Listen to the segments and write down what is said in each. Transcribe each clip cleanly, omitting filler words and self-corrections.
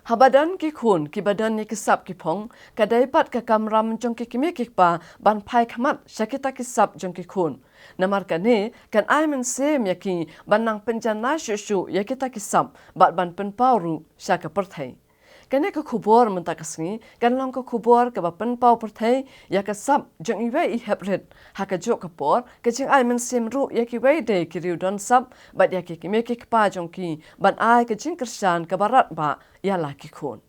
Habadan ki khun ki badan ni kisap ki phong kadai pat ka kamram jong ki kimi ki pa ban phai khamat shakita kisap jong ki khun namar kane kan ai men sem yaki banang penjana shu yakita kisap bat ban pen pauru shaka perthai kane ka khubor mentakasngi kan long ka khubor ka ban pau perthai yakasap jong iwe I Heprit Haka jok kapor ka jing ai men sem ru yaki we de ki riu don sap bat yaki kimi ki pa jong ki ban ai ka jing kersan ka barat ba yala ki khun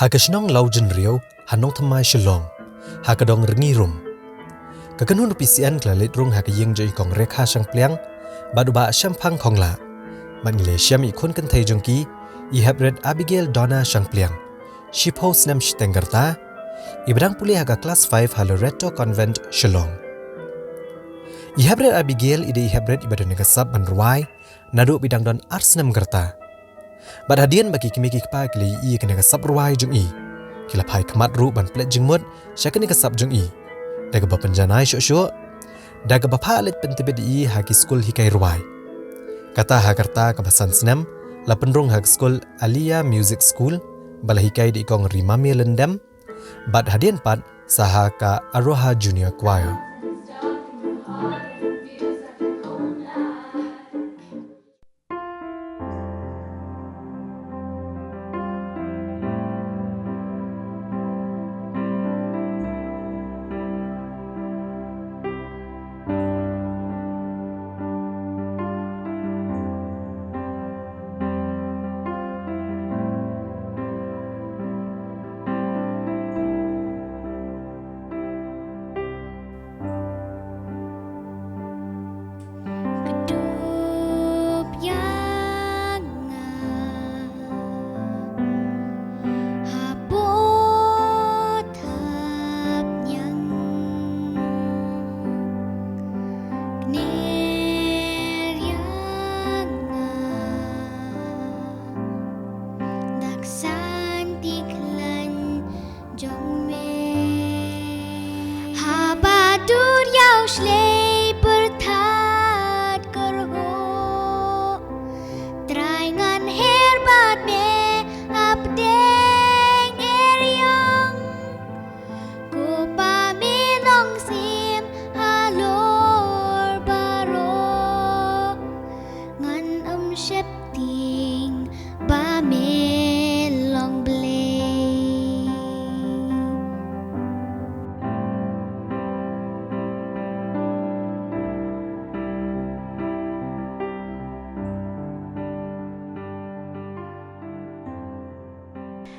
Haka shnong laujin riau hanong thamai shalong haka dong ringi rum ka kanun PCN klalit rung haka yeng jai kong rekha sang pliang badu ba shampang khong la man le sham I khun kan thai jong ki I Heprit Abigail Donna sang pliang Shiphew snam shtengarta ibrang puli haka class 5 Haloreto Convent Shillong I Heprit Abigail ide I Heprit ibadon kasab Jingrwai nadu bidang don arsnam garta Bad hadian bagi kimi kikpa kili I kena kasab ruai jung I kila pai kamat ru ban plet jingmut syakani kasab jung I daga ba penjanai syok daga ba palit pentibed I haki skul hikai ruai kata hakarta kabasan snam la penrung hak skul Alia Music School bala hikai di kong rimami lendam bad hadian pat saha ka Aroha Junior Choir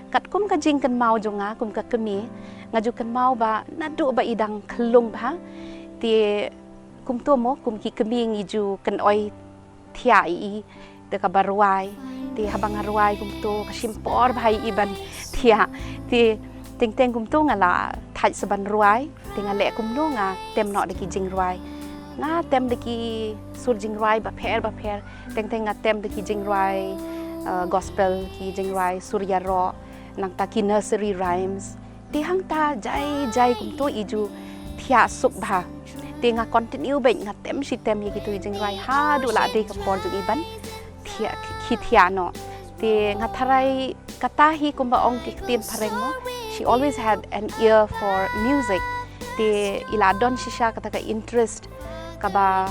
kat kum ka jing kan mau jonga kum ka kemi ngaju kan mau ba nadu ba idang khlung ba ti kum to mo kum ki kemi ngiju kan oi thia I de ka barwai ti habang arwai kum to ka simpor bhai iban thia ti ting teng kum to ngala thai saban ruai ti ngale kum no nga tem no de ki Jingrwai nga tem de ki sur Jingrwai ba pher teng teng nga tem de ki Jingrwai gospel ki Jingrwai surya ro nang ta ki nursery rhymes ti hang ta jai kum to iju thia suk bha ti nga continue be nga tem si tem ye ki tu Jingrwai ha du la de ka por ju iban thia ki thia no ti nga tharai kata hi kum ba ong ki tin phareng mo she always had an ear for music ti ila don shisha kata ka interest ka ba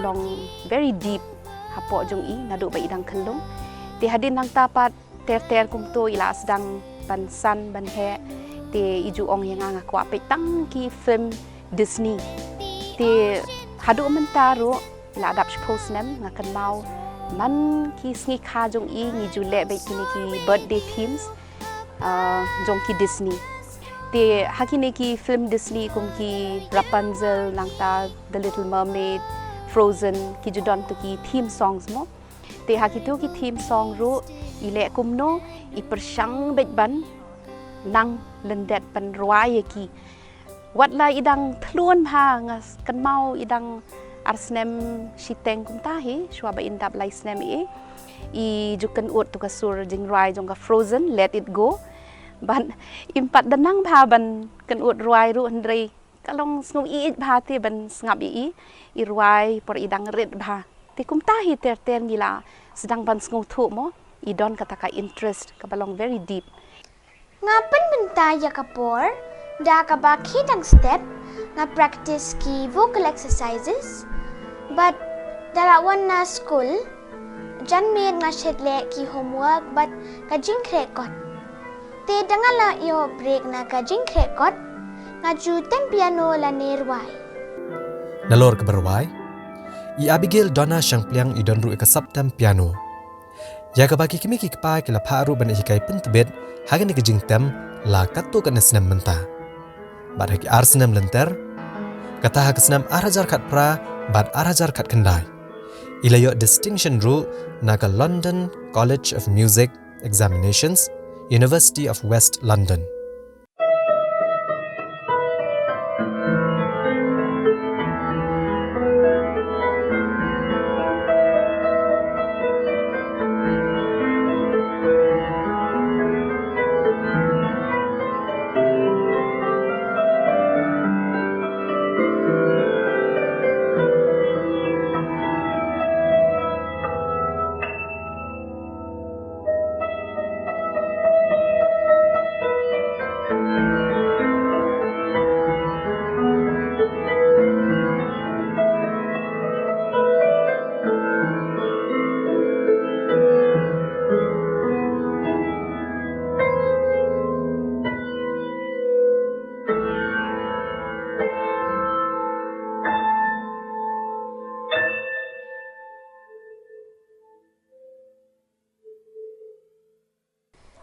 long very deep hapo jong I nadu ba idang khlung ti hadin nang tapat ter kum to ila sedang ban san ban he ti iju ong yang nga kwa pe tang ki film Disney ti hadu mentaro ila adap post nem nga kan mau man ki sngi kha jong I ngi ju le be ki birthday themes jong ki Disney ti hakine ki film Disney kum ki Rapunzel nang ta The Little Mermaid Frozen ki ju don to ki theme songs mo ti hakitu ki theme song ru ile kumno I persyang bet ban nang lendet pan ruai ki wat la idang thlun pha ngas kan mau idang arsnem siteng kum ta hi shwa ba indap lai snem I jukan ut to ka sur Jingrwai jong ka Frozen Let It Go ban impat danang pha ban kan ut ruai ru andrei kalong sngu I bha ti ban ngap I ruai por idang red bha ti kum ta hi ter ngila sedang ban sngu thu mo idon kata ka interest ka balong very deep. Ngapan benta ya kapor, da ka ba kitang step, nga practice ki vocal exercises, but dalawan na school, jan med nga shetle ki homework, but kajing krekot. Te dangala yo break na kajing krekot, nga ju tem piano la nerwai. Nalor ke berwai, i Abigail dona siyang pliang idon ru ikasap tem piano. Ya ka bagi kimi kikpa kila paru ban ikai pentebet hagan ke jing tem la katu kan senam menta. Bad haki arsenam lenter, kata hak senam arajar kat pra, bad arajar kat kendai. Ilayo distinction ru naga London College of Music Examinations, University of West London.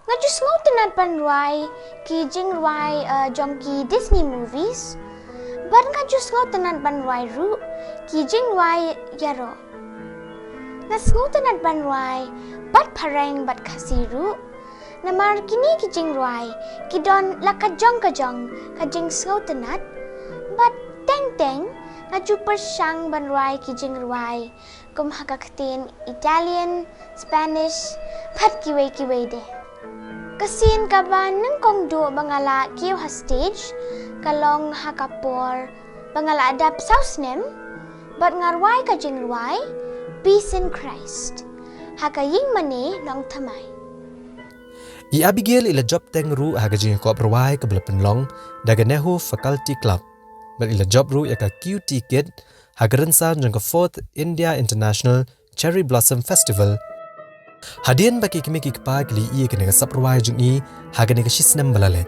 Ngaju semua tenat panruai ki Jingrwai jong ki Disney movies, but ngaju semua tenat panruai ru ki Jingrwai yaro. Nga semua tenat panruai bat pareng bat kasiru, namar kini ki Jingrwai ki don la kajong kajing semua tenat, but teng ngaju persang panruai ki Jingrwai kum Haka ketin Italian, Spanish, bat kiway deh. Kasin kaban ng kong do bangala kiw ha stage, kalong hakapor, bangala adap sausnem, but ngarway ka Jingrwai, peace in Christ. Haka ying mani nong tamay. I Abigail ila job teng ru haga jing ko berwai ke bela penlong daga Nehu Faculty Club. Bel ila job ru yaka Q ticket haga rensan jang ke 4th India International Cherry Blossom Festival. Hadian bagi kimi kikpa kili i kena saprwai jung i haga nega shisnem balalet.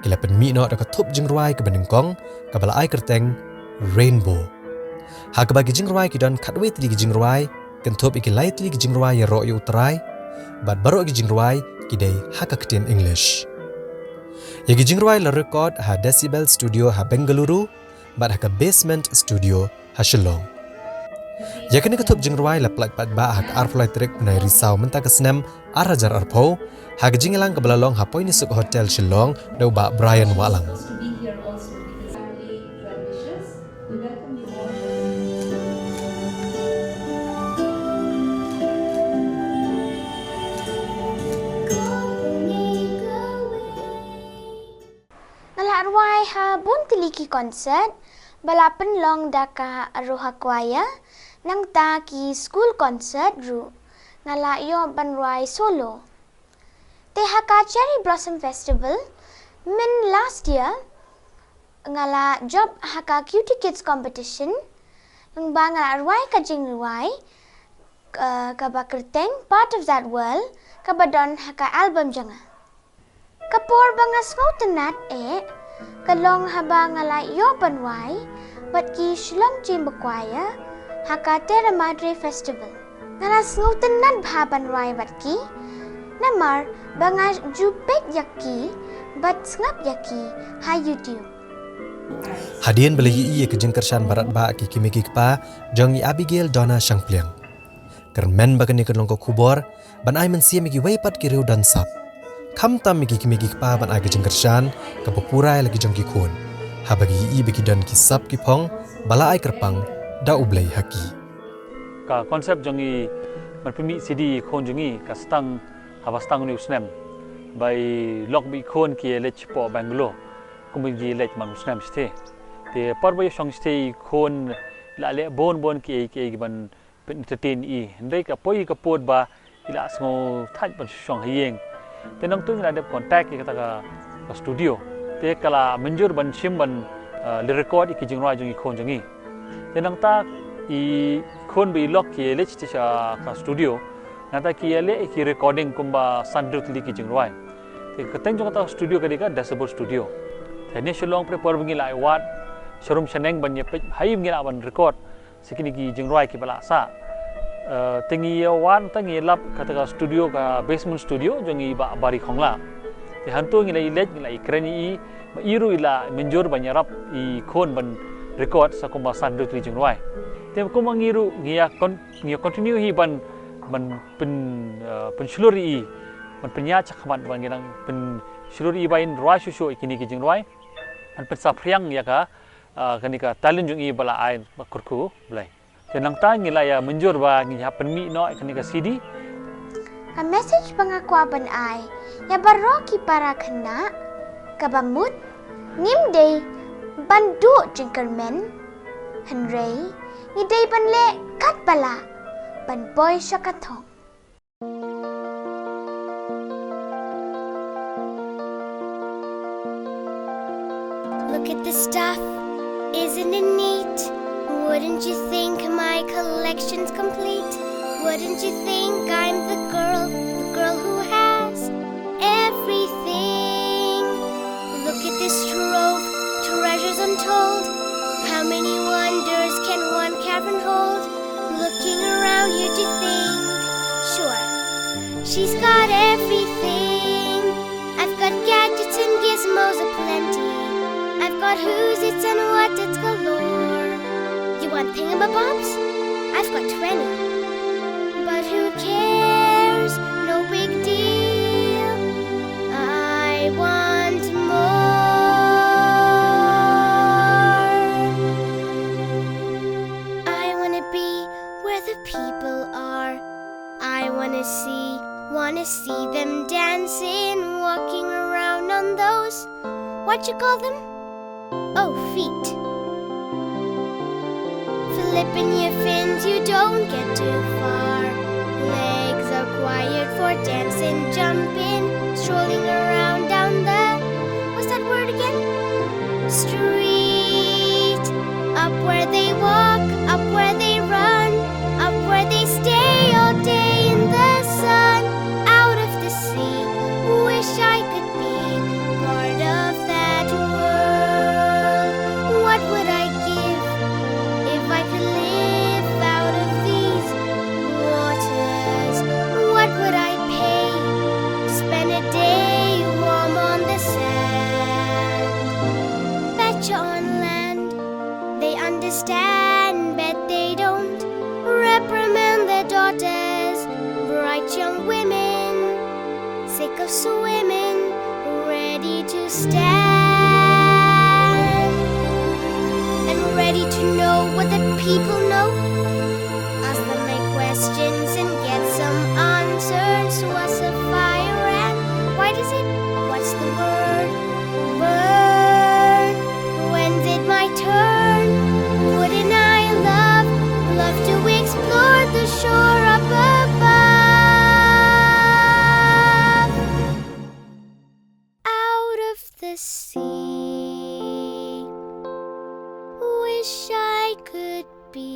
Kila Pynmih no daka Thup Jingrwai ke benengkong kabala ai kerteng rainbow. Haga bagi Jingrwai kidon katwe tli Jingrwai ken Thup iki lai tli Jingrwai ya ro yu utrai bad baro ki Jingrwai kidai Haka ketin English. Yagi Jingrwai la record ha Decibel Studio ha Bengaluru bad haka Basement Studio ha Shillong. Ya kini Thup Jingrwai la plak pat ba hak arflai trek punai risau menta kesenem arajar arpo hak jingelang ke belalong ha Pynmih suk hotel Shillong dau ba Brian Walang. Ngalarwai ha buntiliki concert balapan long daka aroha kwaya nang ta ki school concert ru ngalayo banruai solo. Te Haka Cherry Blossom Festival min last year ngala job Haka Cutie Kids competition nang ba ngalarwai ka Jingrwai ka bakerteng part of that world ka badon Haka album janga. Kapor banga smautenat kalong haba ngalayo banruai bat ki Shillong Chimbakwaya Haka Terra Madre Festival. Nalas ngutan nan bhaban rai batki, namar banga jupek yaki, bat ngap yaki ha YouTube. Hadian belayi ke jengkersan barat ba ki kimi kikpa jong i Abigail dona sangpliang. Kermen bagani kelong ko kubor ban ai mensia migi weipat ki riu dan sap. Kam tam migi kimi kikpa ban ai ke jengkersan ke popurai lagi jong ki kun. Ha bagi i bagi dan ki sap ki pong bala ai kerpang da ublai haki. Ka konsep jongi man Pynmih CD kon jongi ka stang haba stang ni usnem by lok bi kon ki lech po Bangalore kumigi lech man usnem ste te parboy song ste kon la le bon ki ban entertain i ndai ka poi ka pod ba ila smo thaj ban shong hieng te nang tu ila de contact ki kata ka studio te kala menjur ban shim ban le record ki Jingrwai jong i khon jong i te nang ta i khon bi lock ki le chi ka studio nang ta ki le ki recording kumba sandrut li ki Jingrwai te kateng jong ta studio ka dika dashboard studio te ne shlong prepare bingi lai wat showroom shaneng ban ye pe hai bingi la ban record sikini ki Jingrwai ki bala sa tengi wan tangi lap kata ka studio ka basement studio jongi ba bari khongla te hantu ngi lai let ngi lai krani i ma iru ila menjor banyarap i khon ban record sa kumba sandu tri Jingrwai te ko mangiru ngia continue hi ban pen shluri i ban penya chakhaman ban nginang pen shluri i bain rwa shusho ikini ki Jingrwai an pen sa phriang ya ka kanika talent jongi bala ai kurku blai tenang ta ngila ya menjur ba ngi Pynmih no kanika CD A message pengakuan ai ya baroki para kena kabamut ngim day bandu jinkermen henrei ni day banle kat bala ban boy shakathong. Look at the stuff, isn't it neat? Wouldn't you think my collection's complete? Wouldn't you think I'm the girl who has everything? Look at this trove, treasures untold. How many wonders can one cavern hold? Looking around here to think, sure, she's got everything. I've got gadgets and gizmos aplenty. I've got who's its and what it's galore. You want thingamabobs? I've got 20. But who cares? No big deal. I want more. I wanna be where the people are. I wanna see them dancing, walking around on those, what you call them? Oh, feet. Flipping your fins, you don't get too far. Legs are quiet for dancing, jumping, strolling around down the, what's that word again? Street. Up where they walk, up where they run, up where they stay all day in the sun. Out of the sea, wish I could be part of that world. What would I give if I could live out of these waters? What would I pay to spend a day warm on the sand? Betcha on land, they understand, bet they don't. Reprimand their daughters, bright young women, sick of swimming, ready to stand. And ready to know what the people know. Ask them my questions and get some answers. What's a fire and why does it? What's the word? Burn. When's it my turn? Wouldn't I love to explore the shore up above? Out of the sea. Wish I could be